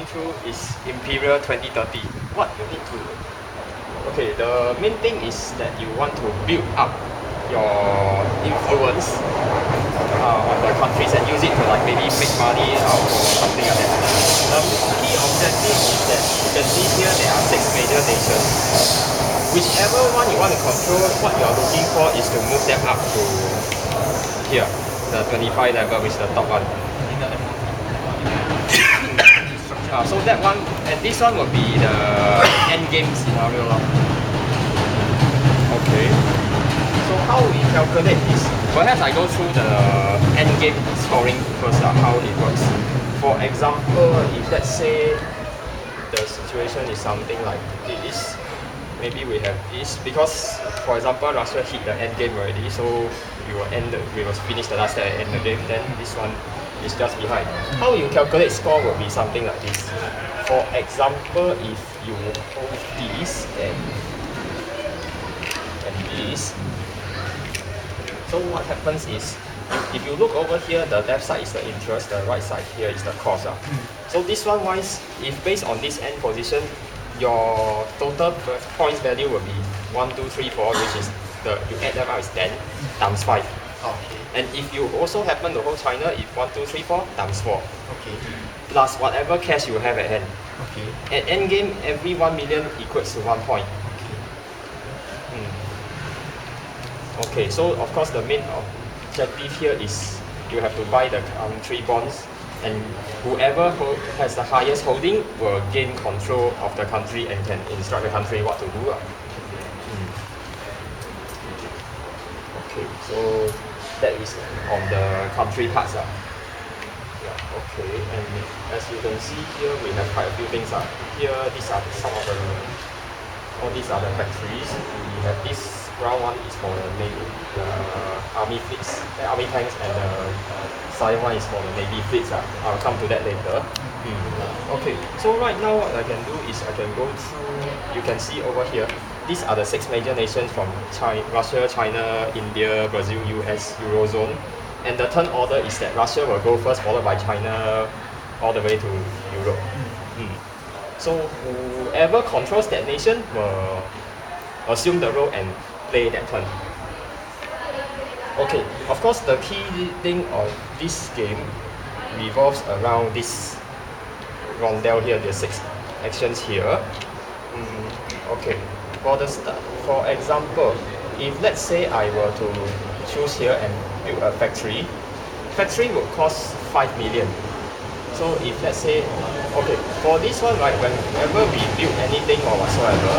through is Imperial 2030. What you need to... Okay, the main thing is that you want to build up your influence on the countries and use it to like maybe make money out or something like that. The key objective is that you can see here there are 6 major nations. Whichever one you want to control, what you are looking for is to move them up to here, the 25 level, which is the top one. So that one, and this one will be the end game scenario. Okay. So how we calculate this? Perhaps I go through the end game scoring first, how it works. For example, if let's say the situation is something like this, maybe we have this, because for example Russia hit the end game already, so we will finish the last step and end the game, then this one is just behind. How you calculate score will be something like this. For example, if you hold this and this, so what happens is, if you look over here, the left side is the interest, the right side here is the cost. So this one wise, if based on this end position, your total points value will be 1, 2, 3, 4, which is you add them up is 10 times 5. Okay. And if you also happen to hold China, if 1, 2, 3, 4 times 4. Okay. Plus whatever cash you have at hand. Okay. At end game, every 1 million equates to 1 point. Okay, so of course the main objective here is you have to buy the country bonds, and whoever has the highest holding will gain control of the country and can instruct the country what to do. Okay, so that is on the country parts. Yeah, okay, and as you can see here, we have quite a few things. Here, these are some of all these are the factories. We have this brown one is for the army fleets, the army tanks, and the cyan one is for the navy fleets. I'll come to that later. Okay, so right now what I can do is I can go through, you can see over here, these are the 6 major nations from Russia, China, India, Brazil, US, Eurozone. And the turn order is that Russia will go first, followed by China, all the way to Europe. So whoever controls that nation will assume the role and play that turn. Okay, of course the key thing of this game revolves around this rondel here, the 6 actions here. Okay, for the start, for example, if let's say I were to choose here and build a factory would cost 5 million. So if let's say, okay, for this one, right, whenever we build anything or whatsoever,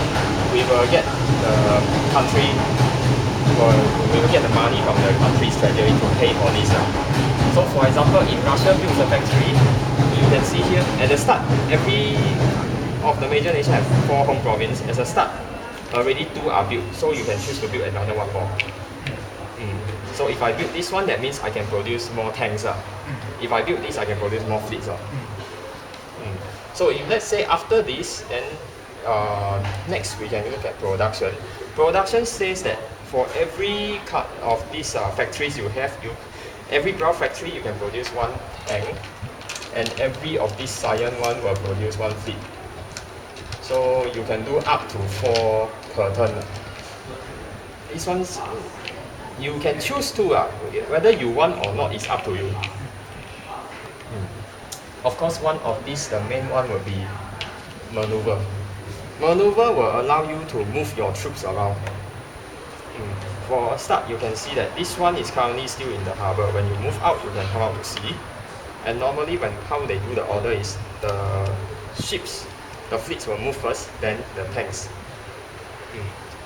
we will get the country, we will get the money from the country's treasury to pay for this. So for example, if Russia builds a factory, you can see here, at the start, every of the major nations have 4 home provinces. As a start, already 2 are built, so you can choose to build another 1 more. So if I build this one, that means I can produce more tanks. If I build this, I can produce more fleets. So if let's say after this, then next we can look at production. Production says that for every cut of these factories you have, every brown factory you can produce 1 tank, and every of this cyan one will produce 1 fleet. So you can do up to 4 per turn. These ones, you can choose to, whether you want or not is up to you. Of course, one of these, the main one will be maneuver. Maneuver will allow you to move your troops around. For a start, you can see that this one is currently still in the harbor. When you move out, you can come out to sea. And normally, how they do the order is the ships, the fleets will move first, then the tanks.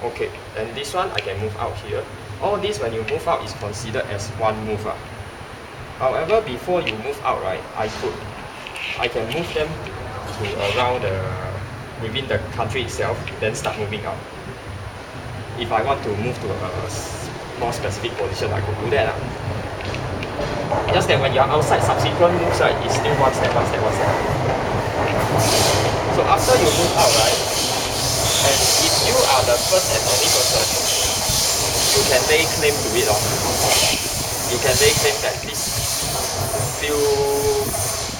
Okay, and this one I can move out here. All this, when you move out, is considered as 1 move. However, before you move out, right, I can move them to around within the country itself, then start moving out. If I want to move to a more specific position, I could do that. Just that when you're outside, subsequent moves, right, is still 1 step, 1 step, 1 step. So after you move out, right, and if you are the first and only person, you can lay claim to it. You can lay claim that this few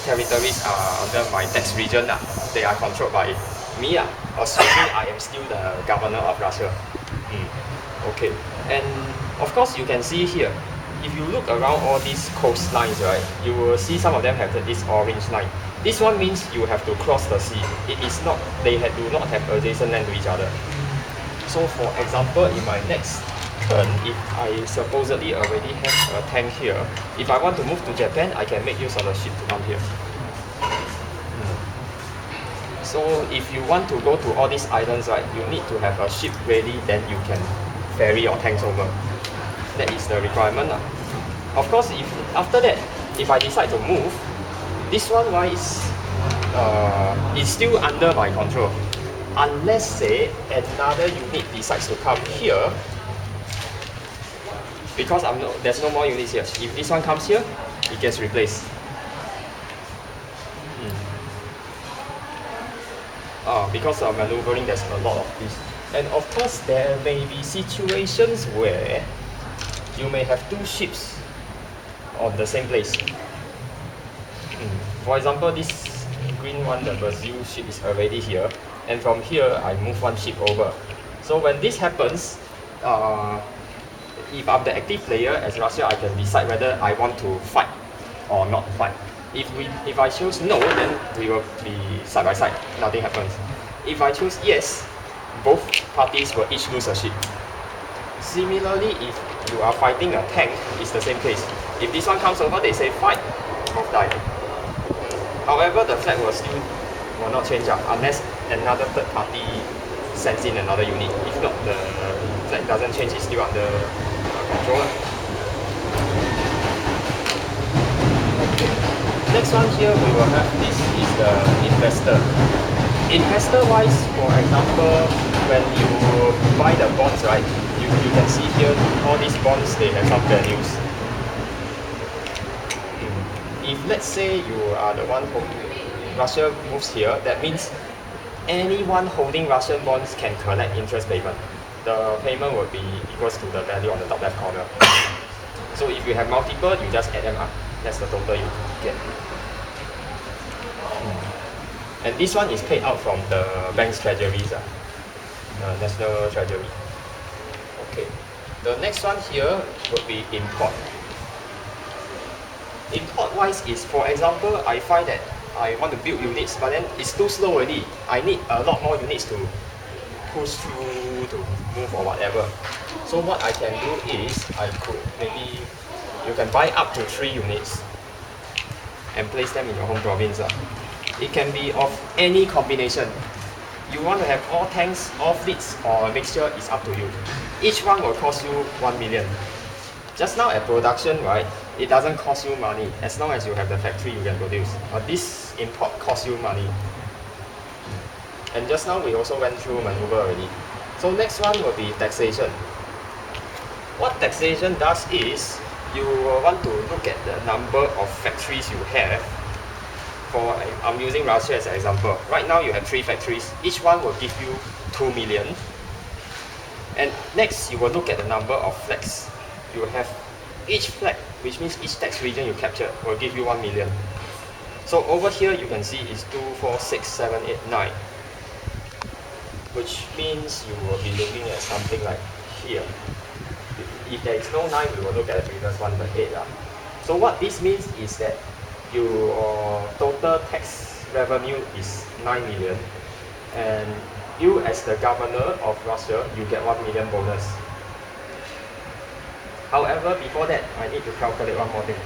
territories are under my tax region. They are controlled by me, assuming I am still the governor of Russia. Okay, and of course you can see here, if you look around all these coastlines, right, you will see some of them have this orange line. This one means you have to cross the sea. It is not, they do not have adjacent land to each other. So for example, in my next turn, if I supposedly already have a tank here, if I want to move to Japan, I can make use of the ship to come here. So if you want to go to all these islands, right, you need to have a ship ready, then you can ferry your tanks over. That is the requirement. Of course, if after that, if I decide to move, this one wise is still under my control. Unless say another unit decides to come here, because there's no more units here. If this one comes here, it gets replaced. Because of maneuvering, there's a lot of this. And of course, there may be situations where you may have two ships on the same place. For example, this green one, the Brazil ship is already here, and from here I move one ship over. So when this happens, if I'm the active player as Russia, I can decide whether I want to fight or not fight. If I choose no, then we will be side by side, nothing happens. If I choose yes, both parties will each lose a ship. Similarly, if you are fighting a tank, it's the same case. If this one comes over, they say fight, both die. However, the flag will not change unless another third party sends in another unit. If not, the flag doesn't change, it's still under control. Okay. Next one here, we will have this is the investor. Investor wise, for example, when you buy the bonds, right, you can see here all these bonds, they have some values. If let's say you are the one holding, Russia moves here, that means anyone holding Russian bonds can collect interest payment. The payment will be equals to the value on the top left corner. So if you have multiple, you just add them up. That's the total you get. And this one is paid out from the bank's treasuries, national treasury. Okay. The next one here would be import. Import wise is, for example, I find that I want to build units, but then it's too slow already. I need a lot more units to push through, to move or whatever. So what I can do is, maybe you can buy up to 3 units and place them in your home province. It can be of any combination. You want to have all tanks, all fleets, or a mixture, is up to you. Each one will cost you 1 million. Just now at production, right, it doesn't cost you money. As long as you have the factory, you can produce. But this import costs you money. And just now we also went through maneuver already. So next one will be taxation. What taxation does is, you will want to look at the number of factories you have. I'm using Russia as an example. Right now you have 3 factories. Each one will give you 2 million. And next you will look at the number of flags. You have each flag, which means each tax region you capture, will give you 1 million. So over here you can see it's 2, 4, 6, 7, 8, 9. Which means you will be looking at something like here. If there is no 9, we will look at the previous one, the 8. So what this means is that your total tax revenue is 9 million, and you as the governor of Russia, you get 1 million bonus. However, before that, I need to calculate one more thing.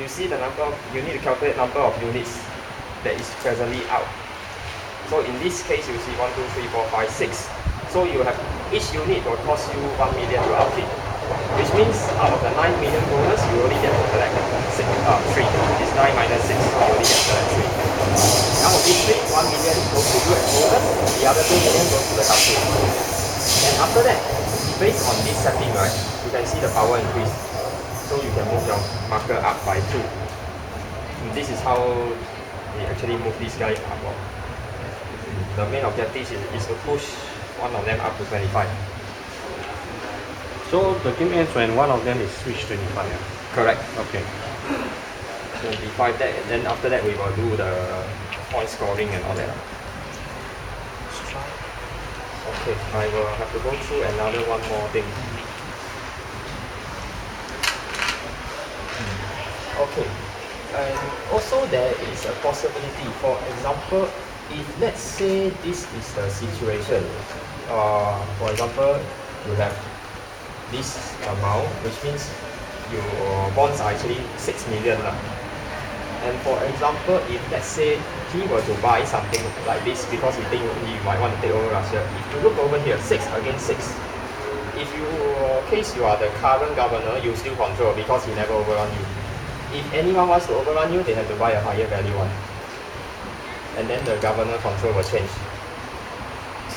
You see you need to calculate number of units that is presently out. So in this case, you see 1, 2, 3, 4, 5, 6. So you have each unit will cost you 1 million to outfit. Which means out of the 9 million bonus, you only get to collect 3. It's 9 minus 6, so you only get to collect 3. Out of this 3, 1 million goes to you as bonus, the other 2 million goes to the country. And after that, based on this setting, right, you can see the power increase. So you can move your marker up by 2. And this is how we actually move these guys up. The main objective is to push one of them up to 25. So the game ends when one of them is reached 25. Correct. Okay. 25 that, and then after that we will do the point scoring and all that. Okay, I will have to go through another one more thing. Okay, and also there is a possibility. For example, if let's say this is the situation, for example, you have this amount, which means your bonds are actually 6 million. And for example, if let's say he were to buy something like this because he think he might want to take over Russia, if you look over here, 6 against 6. If you case you are the current governor, you still control because he never overrun you. If anyone wants to overrun you, they have to buy a higher value one. And then the governor control will change.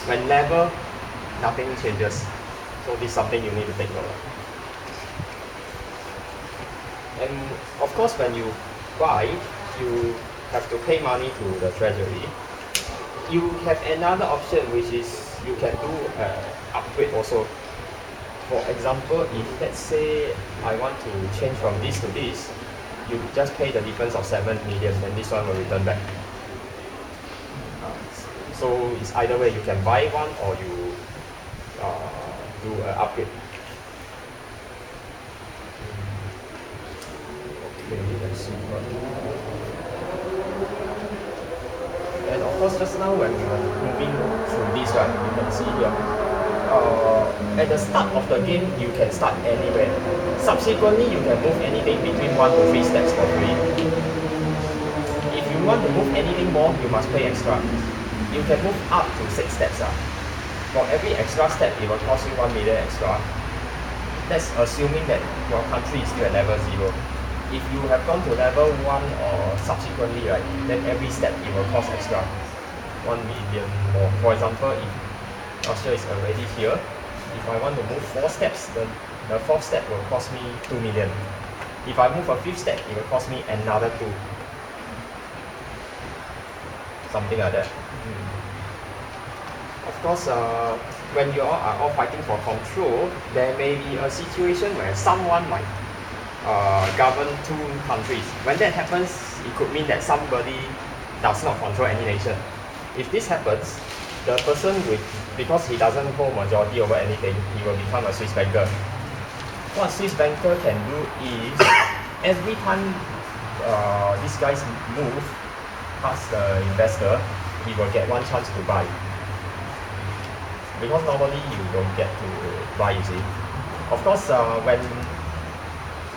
When level, nothing changes. So this is something you need to take note of. And of course, when you buy, you have to pay money to the treasury. You have another option, which is you can do upgrade also. For example, if let's say I want to change from this to this, you just pay the difference of 7 million, then this one will return back. So it's either way, you can buy one or you do an upgrade. Okay, let's see what. And of course, just now when we were moving through this, right, you can see here. At the start of the game, you can start anywhere. Subsequently, you can move anything between 1 to 3 steps for free. If you want to move anything more, you must pay extra. You can move up to 6 steps. For every extra step, it will cost you 1 million extra. That's assuming that your country is still at level 0. If you have gone to level 1 or subsequently, right, then every step it will cost extra 1 million more. For example, if Russia is already here, if I want to move 4 steps, the 4th step will cost me 2 million. If I move a 5th step, it will cost me another 2. Something like that. Of course, when you all are all fighting for control, there may be a situation where someone might govern 2 countries. When that happens, it could mean that somebody does not control any nation. If this happens, the person because he doesn't hold majority over anything, he will become a Swiss banker. What Swiss banker can do is, every time these guys move past the investor, he will get 1 chance to buy. Because normally you don't get to buy, you see. Of course, when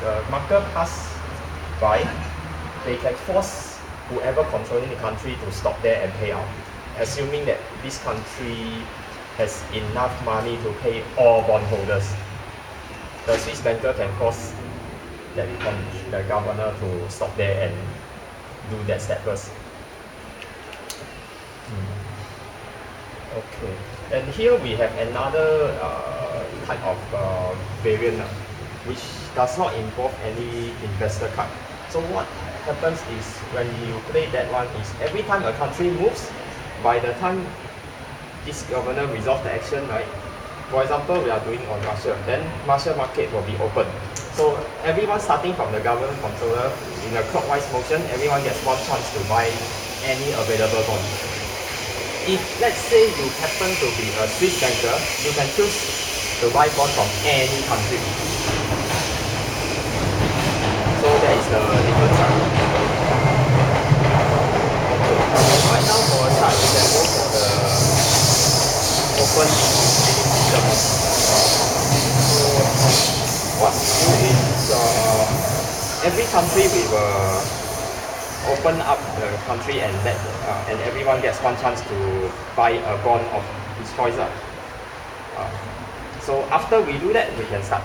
the market pass by, they can force whoever controlling the country to stop there and pay out, assuming that this country has enough money to pay all bondholders. The Swiss banker can force the governor to stop there and do that step first. Okay, and here we have another type of variant, which does not involve any investor card. So what happens is, when you play that one, is every time a country moves, by the time this governor resolves the action, right? For example, we are doing on Russia, then Russia market will be open. So everyone starting from the government controller in a clockwise motion, everyone gets 1 chance to buy any available bond. If let's say you happen to be a Swiss banker, you can choose to buy bond from any country. So that is the difference. Right now for a start, you can go for the open system. So what we do is, every country we will open up the country and and everyone gets 1 chance to buy a bond of his choice. So after we do that, we can start.